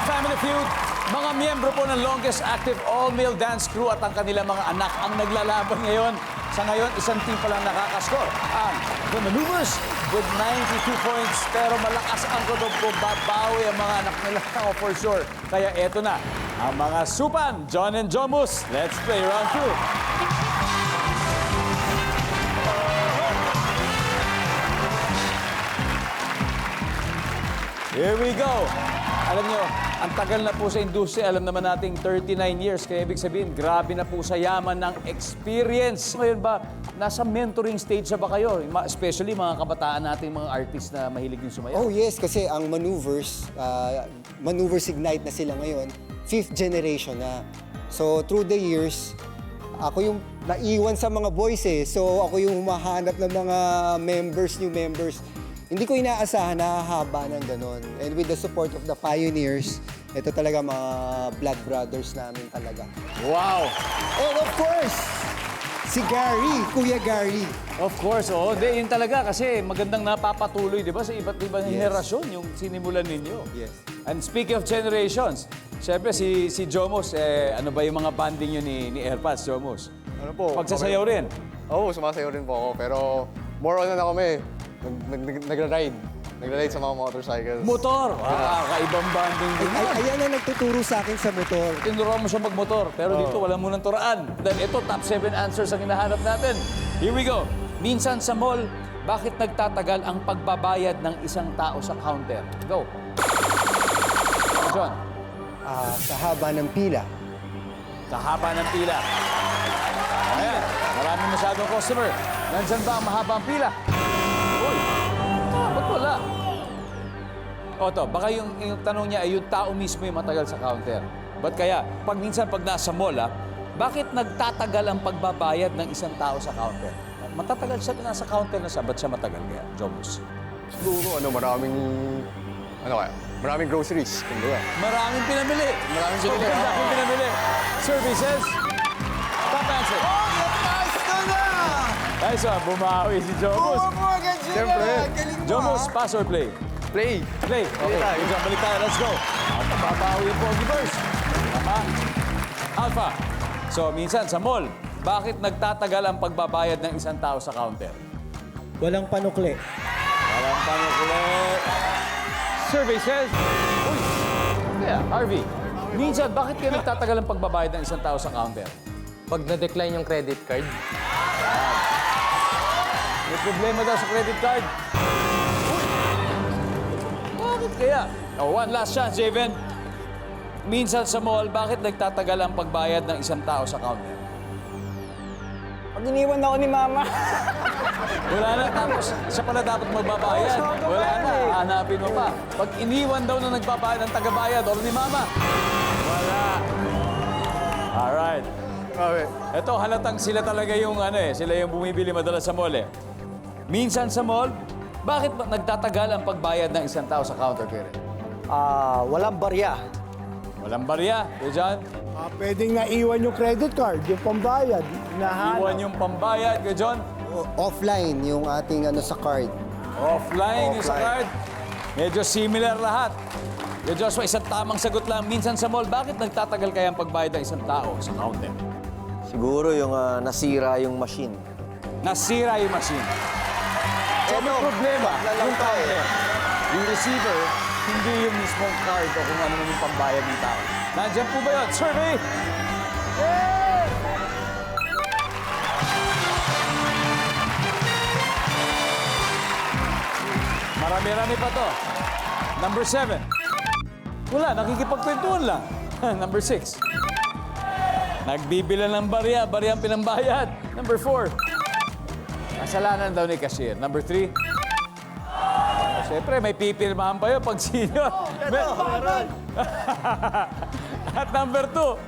Family Feud, mga miyembro po ng longest active all-male dance crew at ang kanilang mga anak ang naglalaban ngayon. Sa ngayon, isang team pa lang nakakascore. Ang The Maneuvers with 92 points. Pero malakas ang kutob ko, babawi ang mga anak nila for sure. Kaya eto na, ang mga Supan, John and Jomus. Let's play round 2. Here we go. Alam nyo, ang tagal na po sa industriya. Alam naman nating 39 years. Kaya ibig sabihin, grabe na po sa yaman ng experience. Ngayon ba, nasa mentoring stage na ba kayo? Especially mga kabataan nating mga artists na mahilig yung sumayaw. Oh yes, kasi ang Maneuvers, Maneuvers Ignite na sila ngayon, 5th generation na. So through the years, ako yung naiwan sa mga boys eh. So ako yung humahanap ng mga new members. Hindi ko inaasahan na hahaba ng ganon. And with the support of the pioneers, ito talaga mga blood brothers namin talaga. Wow! And of course, si Gary, Kuya Gary. Of course, oo. Yun talaga kasi magandang napapatuloy, di ba? Sa iba't ibang henerasyon yung sinimulan ninyo. Yes. And speaking of generations, syempre si Jomos, ano ba yung mga banding yun ni Airpads, Jomos? Ano po? Pagsasayaw rin. Oo, sumasayaw rin po ako. Pero more on na kami. Nagra-ride. Nagra-ride sa mga motorcycles. Motor! Wow, kaibang banding din. Ayan ang nagtuturo sa akin sa motor. Tinuruan mo siya magmotor, pero dito wala munang turaan. Dahil ito, top 7 answers ang hinahanap natin. Here we go. Minsan sa mall, bakit nagtatagal ang pagbabayad ng isang tao sa counter? Go. John. Sa haba ng pila. Sa haba ng pila. Ayan, maraming masyadong customer. Nandyan ba ang mahabang pila? Uy, ba't wala? O to, baka yung tanong niya ay yung tao mismo yung matagal sa counter. Ba't kaya? Minsan pag nasa mall, bakit nagtatagal ang pagbabayad ng isang tao sa counter? Matatagal siya na nasa counter na siya, ba't siya matagal kaya? Jomus. Siguro, maraming groceries. Kumbaga. Maraming pinamili. Maraming pinamili. Sobrang daming pinamili. Services. Top answer. Ay, so, bumawi si Jomus. Siyempre. Jomus, pass or play? Play. Play. Okay, tayo. balik tayo. Let's go. At mababawi yung Pogi First. Tama. Alpha. So, minsan sa mall, bakit nagtatagal ang pagbabayad ng isang tao sa counter? Walang panukli. Walang panukuli. Survey says... Uy! Yeah, Harvey. Minsan, bakit kayo nagtatagal ang pagbabayad ng isang tao sa counter? Pag na-decline yung credit card, May problema daw sa credit card. Uy! Bakit kaya? Oh, one last chance, Javen. Minsan sa mall, bakit nagtatagal ang pagbayad ng isang tao sa counter? Pag iniwan ako ni Mama. Wala na, tapos siya pala dapat magbabayad. Wala na, hanapin mo pa. Pag iniwan daw na nagbabayad ng tagabayad, o ni Mama. Wala. Alright. Grabe. Ito, halatang sila talaga yung sila yung bumibili madalas sa mall eh. Minsan sa mall, bakit nagtatagal ang pagbayad ng isang tao sa counter, Karen? Walang barya. Walang barya, eh, John? Pwedeng naiwan yung credit card, yung pambayad. Iwan yung pambayad, kay John? Offline yung ating sa card. Offline yung sa card. Medyo similar lahat. Kay Joshua, isang tamang sagot lang. Minsan sa mall, bakit nagtatagal kaya ang pagbayad ng isang tao sa counter? Siguro yung nasira yung machine. Nasira yung machine. So, may problema yung counter. Yung receiver, hindi yung mismong card o kung ano man yung pambayad ng tao. Nandiyan po ba yun? Survey! Marami-rami pa to. Number 7. Wala, nakikipagkwentuhan lang. Number 6. Nagbibila ng barya ang pinambayad. Number 4. Kasalanan daw ni cashier. Number 3. Siyempre, may pipirmahan pa yun pag senior. At number 2.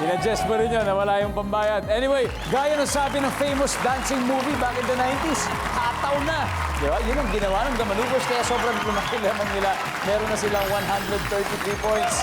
Sinadjust mo rin yun na wala yung pambayad. Anyway, gaya ng sabi ng famous dancing movie back in the 90s, tataw na. Di ba? Yun ang ginawa ng The Maneuvers, kaya sobrang lumakilaman nila. Meron na silang 133 points.